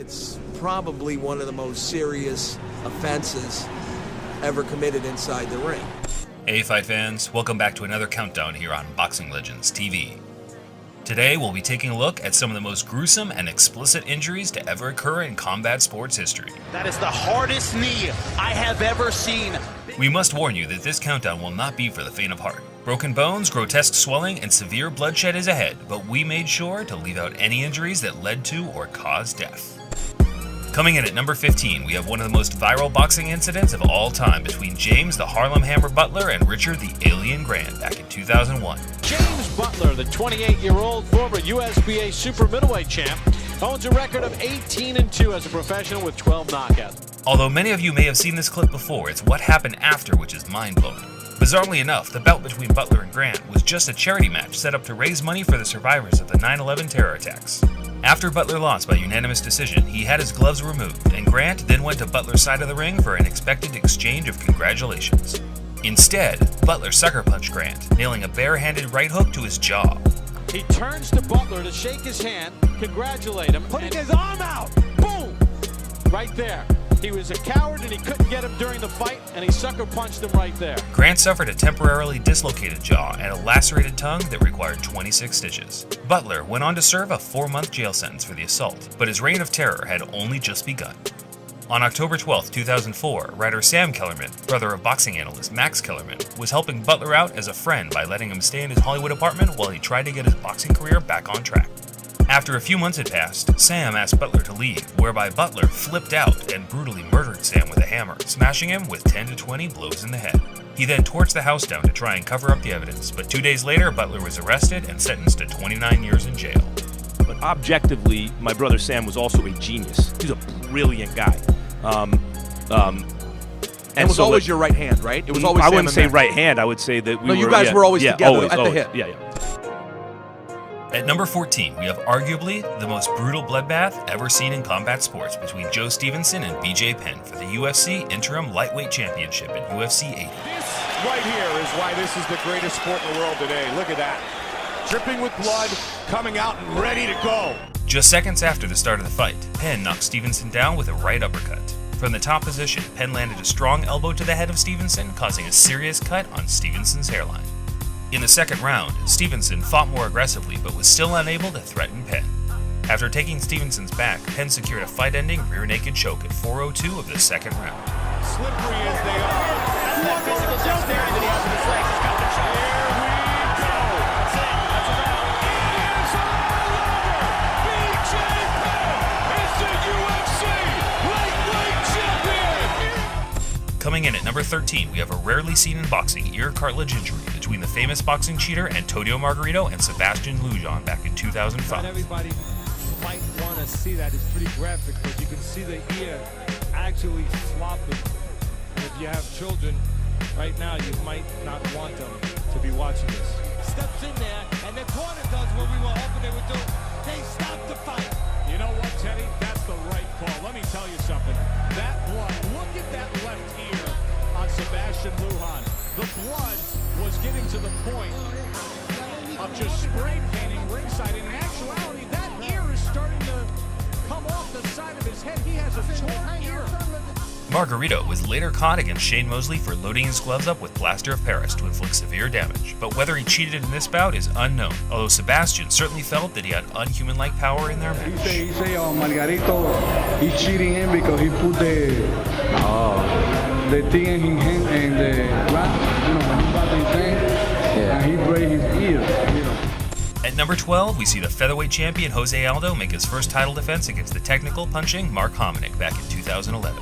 It's probably one of the most serious offenses ever committed inside the ring. Hey fight fans, welcome back to another countdown here on Boxing Legends TV. Today we'll be taking a look at some of the most gruesome and explicit injuries to ever occur in combat sports history. That is the hardest knee I have ever seen. We must warn you that this countdown will not be for the faint of heart. Broken bones, grotesque swelling, and severe bloodshed is ahead, but we made sure to leave out any injuries that led to or caused death. Coming in at number 15, we have one of the most viral boxing incidents of all time between James the Harlem Hammer Butler and Richard the Alien Grant back in 2001. James Butler, the 28-year-old former USBA super middleweight champ, owns a record of 18-2 as a professional with 12 knockouts. Although many of you may have seen this clip before, it's what happened after which is mind-blowing. Bizarrely enough, the bout between Butler and Grant was just a charity match set up to raise money for the survivors of the 9/11 terror attacks. After Butler lost by unanimous decision, he had his gloves removed, and Grant then went to Butler's side of the ring for an expected exchange of congratulations. Instead, Butler sucker punched Grant, nailing a bare-handed right hook to his jaw. He turns to Butler to shake his hand, congratulate him, putting his arm out. Boom! Right there. He was a coward and he couldn't get him during the fight, and he sucker punched him right there. Grant suffered a temporarily dislocated jaw and a lacerated tongue that required 26 stitches. Butler went on to serve a 4-month jail sentence for the assault, but his reign of terror had only just begun. On October 12, 2004, writer Sam Kellerman, brother of boxing analyst Max Kellerman, was helping Butler out as a friend by letting him stay in his Hollywood apartment while he tried to get his boxing career back on track. After a few months had passed, Sam asked Butler to leave, whereby Butler flipped out and brutally murdered Sam with a hammer, smashing him with 10 to 20 blows in the head. He then torched the house down to try and cover up the evidence, but 2 days later, Butler was arrested and sentenced to 29 years in jail. But objectively, my brother Sam was also a genius. He's a brilliant guy. And was always your right hand, right? It was always. I Sam wouldn't say Max. right hand. I would say that we were. You guys were always together always, at the always. hip. Yeah. At number 14, we have arguably the most brutal bloodbath ever seen in combat sports between Joe Stevenson and BJ Penn for the UFC Interim Lightweight Championship in UFC 80. This right here is why this is the greatest sport in the world today. Look at that. Dripping with blood, coming out and ready to go. Just seconds after the start of the fight, Penn knocked Stevenson down with a right uppercut. From the top position, Penn landed a strong elbow to the head of Stevenson, causing a serious cut on Stevenson's hairline. In the second round, Stevenson fought more aggressively but was still unable to threaten Penn. After taking Stevenson's back, Penn secured a fight-ending rear-naked choke at 4:02 of the second round. Slippery as they are. That's that physical dexterity that he has in his legs. He's got the shot. Here we go. That's it. That's a wrap. It is all over. BJ Penn is the UFC lightweight champion. Coming in at number 13, we have a rarely seen in boxing ear cartilage injury between the famous boxing cheater Antonio Margarito and Sebastian Lujan back in 2005. Not everybody might want to see that. It's pretty graphic, but you can see the ear actually flopping. If you have children right now, you might not want them to be watching this. Steps in there, and the corner does what we were hoping they would do. They stop the fight. You know what, Teddy? That's the right call. Let me tell you something. That blood, look at that left ear on Sebastian Lujan. The blood was getting to the point of just spray painting ringside. In actuality, that ear is starting to come off the side of his head. He has a torn ear. Margarito was later caught against Shane Mosley for loading his gloves up with plaster of Paris to inflict severe damage, but whether he cheated in this bout is unknown, although Sebastian certainly felt that he had unhuman-like power in their match. He say Margarito, he's cheating him because he put the thing in his hand and the glass, when he got his hand, and he break his ear, At number 12, we see the featherweight champion Jose Aldo make his first title defense against the technical punching Mark Hominick back in 2011.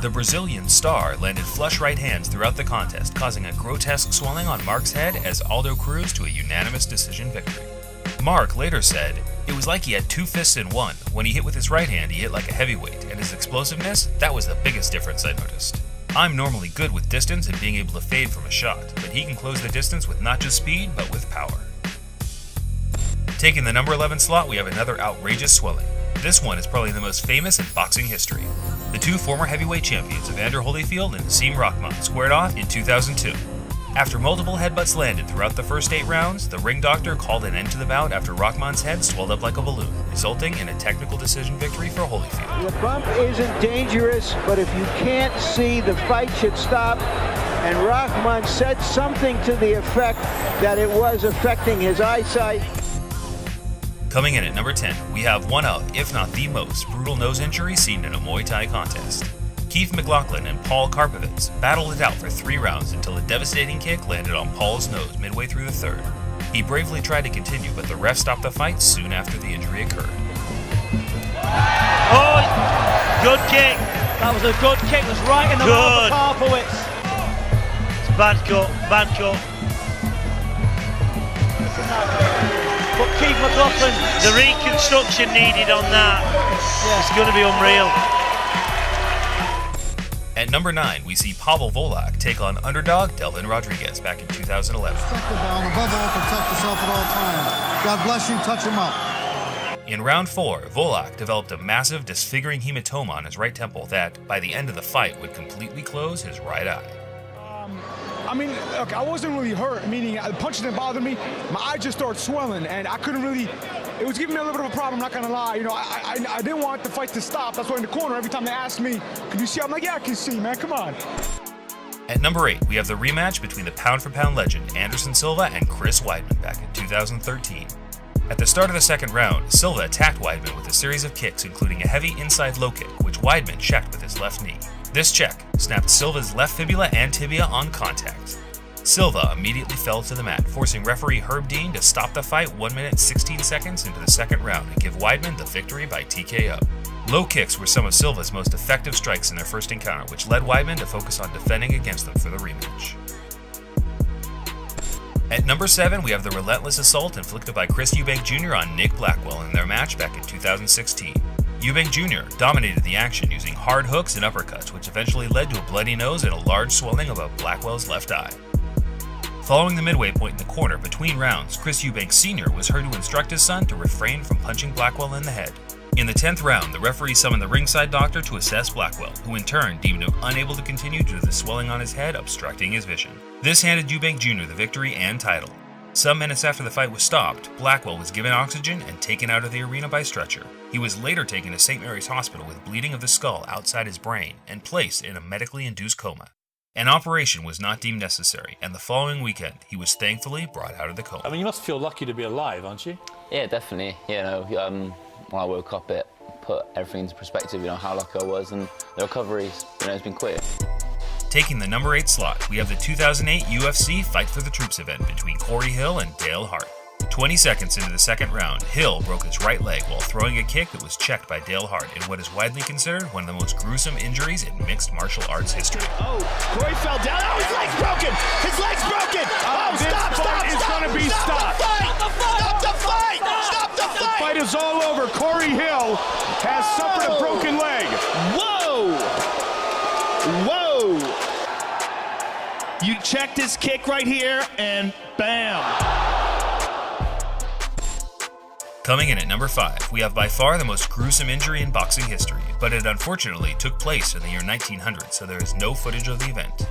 The Brazilian star landed flush right hands throughout the contest, causing a grotesque swelling on Mark's head as Aldo cruised to a unanimous decision victory. Mark later said, "It was like he had two fists in one. When he hit with his right hand, he hit like a heavyweight, and his explosiveness, that was the biggest difference I noticed. I'm normally good with distance and being able to fade from a shot, but he can close the distance with not just speed, but with power." Taking the number 11 slot, we have another outrageous swelling. This one is probably the most famous in boxing history. The two former heavyweight champions, Evander Holyfield and Hasim Rahman, squared off in 2002. After multiple headbutts landed throughout the first 8 rounds, the ring doctor called an end to the bout after Rahman's head swelled up like a balloon, resulting in a technical decision victory for Holyfield. The bump isn't dangerous, but if you can't see, the fight should stop. And Rahman said something to the effect that it was affecting his eyesight. Coming in at number 10, we have one of, if not the most, brutal nose injuries seen in a Muay Thai contest. Keith McLaughlin and Paul Karpovitz battled it out for 3 rounds until a devastating kick landed on Paul's nose midway through the 3rd. He bravely tried to continue, but the ref stopped the fight soon after the injury occurred. Oh, good kick. That was a good kick. It was right in the mouth of Karpovitz. It's bad cut, bad cut. But Keith McLaughlin, the reconstruction needed on that, it's going to be unreal. At number 9, we see Pavel Volak take on underdog Delvin Rodriguez back in 2011. Respect the bell, and above all, protect yourself at all times. God bless you, touch him up. In round 4, Volak developed a massive disfiguring hematoma on his right temple that, by the end of the fight, would completely close his right eye. I mean, look, I wasn't really hurt, meaning the punch didn't bother me. My eye just started swelling, and I couldn't really, it was giving me a little bit of a problem, I'm not gonna lie. You know, I didn't want the fight to stop. That's why in the corner, every time they asked me, can you see? I'm like, yeah, I can see, man, come on. At number 8, we have the rematch between the pound-for-pound legend Anderson Silva and Chris Weidman back in 2013. At the start of the 2nd round, Silva attacked Weidman with a series of kicks, including a heavy inside low kick, which Weidman checked with his left knee. This check snapped Silva's left fibula and tibia on contact. Silva immediately fell to the mat, forcing referee Herb Dean to stop the fight 1 minute 16 seconds into the 2nd round and give Weidman the victory by TKO. Low kicks were some of Silva's most effective strikes in their first encounter, which led Weidman to focus on defending against them for the rematch. At number 7, we have the relentless assault inflicted by Chris Eubank Jr. on Nick Blackwell in their match back in 2016. Eubank Jr. dominated the action using hard hooks and uppercuts, which eventually led to a bloody nose and a large swelling above Blackwell's left eye. Following the midway point in the corner between rounds, Chris Eubank Sr. was heard to instruct his son to refrain from punching Blackwell in the head. In the 10th round, the referee summoned the ringside doctor to assess Blackwell, who in turn deemed him unable to continue due to the swelling on his head obstructing his vision. This handed Eubank Jr. the victory and title. Some minutes after the fight was stopped, Blackwell was given oxygen and taken out of the arena by stretcher. He was later taken to St. Mary's Hospital with bleeding of the skull outside his brain and placed in a medically induced coma. An operation was not deemed necessary, and the following weekend, he was thankfully brought out of the coma. I mean, you must feel lucky to be alive, aren't you? Yeah, definitely. You know, when I woke up, it put everything into perspective, you know, how lucky I was, and the recovery, you know, has been quick. Taking the number 8 slot, we have the 2008 UFC Fight for the Troops event between Corey Hill and Dale Hart. 20 seconds into the 2nd round, Hill broke his right leg while throwing a kick that was checked by Dale Hart in what is widely considered one of the most gruesome injuries in mixed martial arts history. Oh, Corey fell down. Oh, his leg's broken! His leg's broken! Oh, stop! It's gonna be stopped. Stop the fight! Stop the fight! The fight is all over. Corey Hill has suffered a broken leg. Whoa! Whoa! You check this kick right here, and bam! Coming in at number 5, we have by far the most gruesome injury in boxing history, but it unfortunately took place in the year 1900, so there is no footage of the event.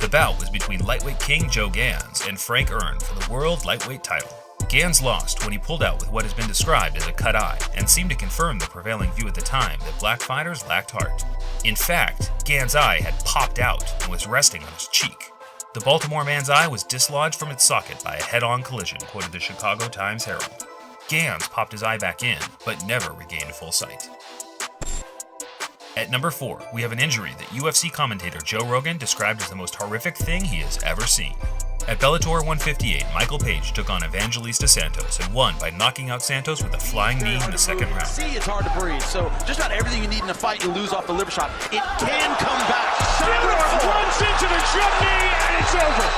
The bout was between lightweight king Joe Gans and Frank Earn for the world lightweight title. Gans lost when he pulled out with what has been described as a cut eye, and seemed to confirm the prevailing view at the time that black fighters lacked heart. In fact, Gans' eye had popped out and was resting on his cheek. The Baltimore man's eye was dislodged from its socket by a head-on collision, quoted the Chicago Times-Herald. Gans popped his eye back in, but never regained full sight. At number 4, we have an injury that UFC commentator Joe Rogan described as the most horrific thing he has ever seen. At Bellator 158, Michael Page took on Evangelista Santos and won by knocking out Santos with a flying knee in the 2nd round. See, it's hard to breathe, so just about everything you need in a fight, you lose off the liver shot. It can come back. Santos runs into the jump knee, and it's over.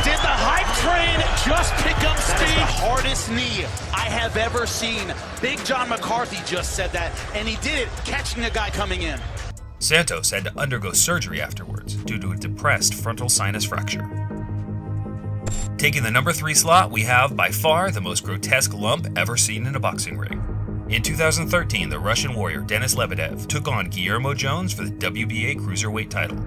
Did the hype train just pick up speed? That is the hardest knee I have ever seen. Big John McCarthy just said that, and he did it catching a guy coming in. Santos had to undergo surgery afterwards due to a depressed frontal sinus fracture. Taking the number 3 slot, we have by far the most grotesque lump ever seen in a boxing ring. In 2013, the Russian warrior Denis Lebedev took on Guillermo Jones for the WBA cruiserweight title.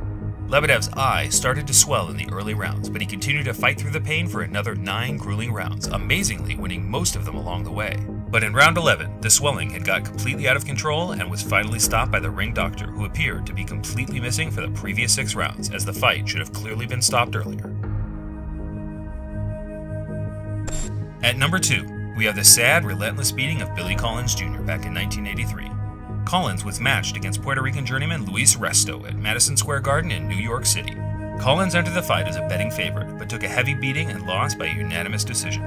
Lebedev's eye started to swell in the early rounds, but he continued to fight through the pain for another 9 grueling rounds, amazingly winning most of them along the way. But in round 11, the swelling had got completely out of control and was finally stopped by the ring doctor, who appeared to be completely missing for the previous 6 rounds, as the fight should have clearly been stopped earlier. At number 2, we have the sad, relentless beating of Billy Collins Jr. back in 1983. Collins was matched against Puerto Rican journeyman Luis Resto at Madison Square Garden in New York City. Collins entered the fight as a betting favorite, but took a heavy beating and lost by a unanimous decision.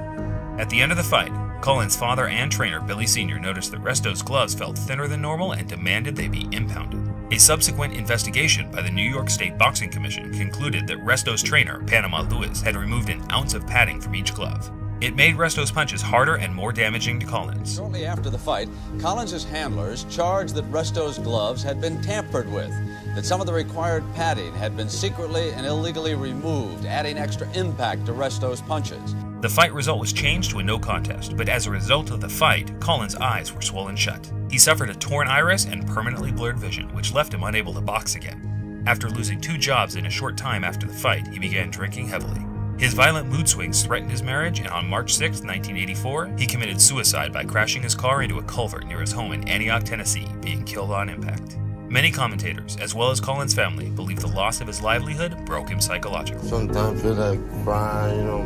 At the end of the fight, Collins' father and trainer Billy Sr. noticed that Resto's gloves felt thinner than normal and demanded they be impounded. A subsequent investigation by the New York State Boxing Commission concluded that Resto's trainer, Panama Lewis, had removed an ounce of padding from each glove. It made Resto's punches harder and more damaging to Collins. Shortly after the fight, Collins' handlers charged that Resto's gloves had been tampered with, that some of the required padding had been secretly and illegally removed, adding extra impact to Resto's punches. The fight result was changed to a no contest, but as a result of the fight, Collins' eyes were swollen shut. He suffered a torn iris and permanently blurred vision, which left him unable to box again. After losing 2 jobs in a short time after the fight, he began drinking heavily. His violent mood swings threatened his marriage, and on March 6, 1984, he committed suicide by crashing his car into a culvert near his home in Antioch, Tennessee, being killed on impact. Many commentators, as well as Collins' family, believe the loss of his livelihood broke him psychologically. Sometimes I feel like crying, you know.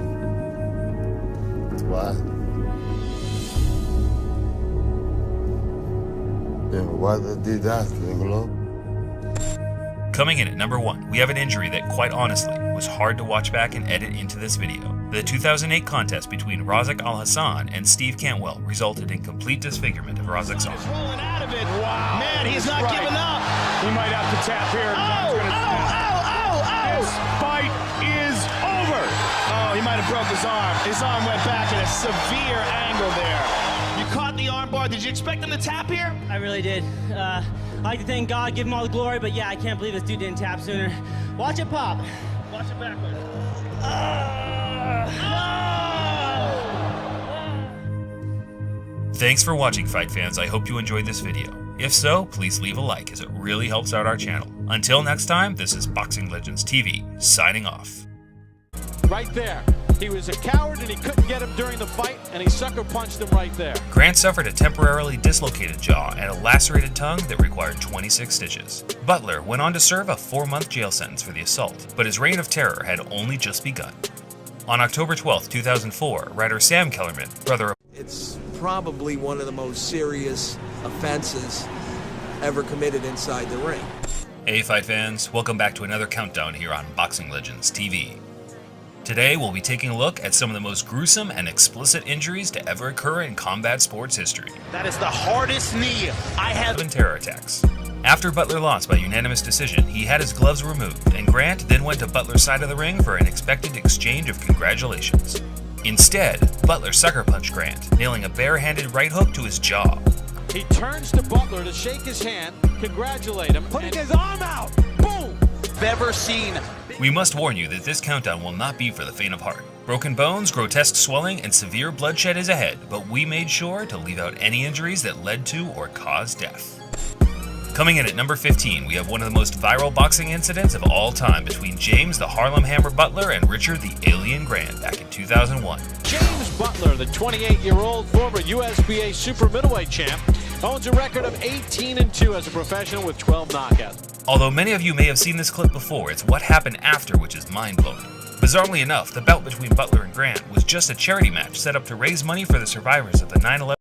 Why? Why did that, Niccolo? Coming in at number 1, we have an injury that, quite honestly, was hard to watch back and edit into this video. The 2008 contest between Razak Al-Hassan and Steve Cantwell resulted in complete disfigurement of Razak's arm. Rolling out of it. Wow. Man, he's not giving up. He might have to tap here. This fight is over. Oh, he might have broke his arm. His arm went back at a severe angle there. You caught the arm bar. Did you expect him to tap here? I really did. I like to thank God, give him all the glory, but yeah, I can't believe this dude didn't tap sooner. Watch it pop. Watch it backwards. Thanks for watching, fight fans. I hope you enjoyed this video. If so, please leave a like, as it really helps out our channel. Until next time, this is Boxing Legends TV, signing off. Right there. He was a coward and he couldn't get him during the fight, and he sucker punched him right there. Grant suffered a temporarily dislocated jaw and a lacerated tongue that required 26 stitches. Butler went on to serve a 4-month jail sentence for the assault, but his reign of terror had only just begun. On October 12, 2004, writer Sam Kellerman, brother of... It's probably one of the most serious offenses ever committed inside the ring. Hey fight fans, welcome back to another countdown here on Boxing Legends TV. Today we'll be taking a look at some of the most gruesome and explicit injuries to ever occur in combat sports history. That is the hardest knee I have... Terror attacks. After Butler lost by unanimous decision, he had his gloves removed, and Grant then went to Butler's side of the ring for an expected exchange of congratulations. Instead, Butler sucker punched Grant, nailing a barehanded right hook to his jaw. He turns to Butler to shake his hand, congratulate him, putting his arm out. Boom! Never seen. We must warn you that this countdown will not be for the faint of heart. Broken bones, grotesque swelling, and severe bloodshed is ahead, but we made sure to leave out any injuries that led to or caused death. Coming in at number 15, we have one of the most viral boxing incidents of all time between James the Harlem Hammer Butler and Richard the Alien Grant back in 2001. James Butler, the 28-year-old former USBA super middleweight champ, owns a record of 18-2 as a professional with 12 knockouts. Although many of you may have seen this clip before, it's what happened after which is mind-blowing. Bizarrely enough, the bout between Butler and Grant was just a charity match set up to raise money for the survivors of the 9/11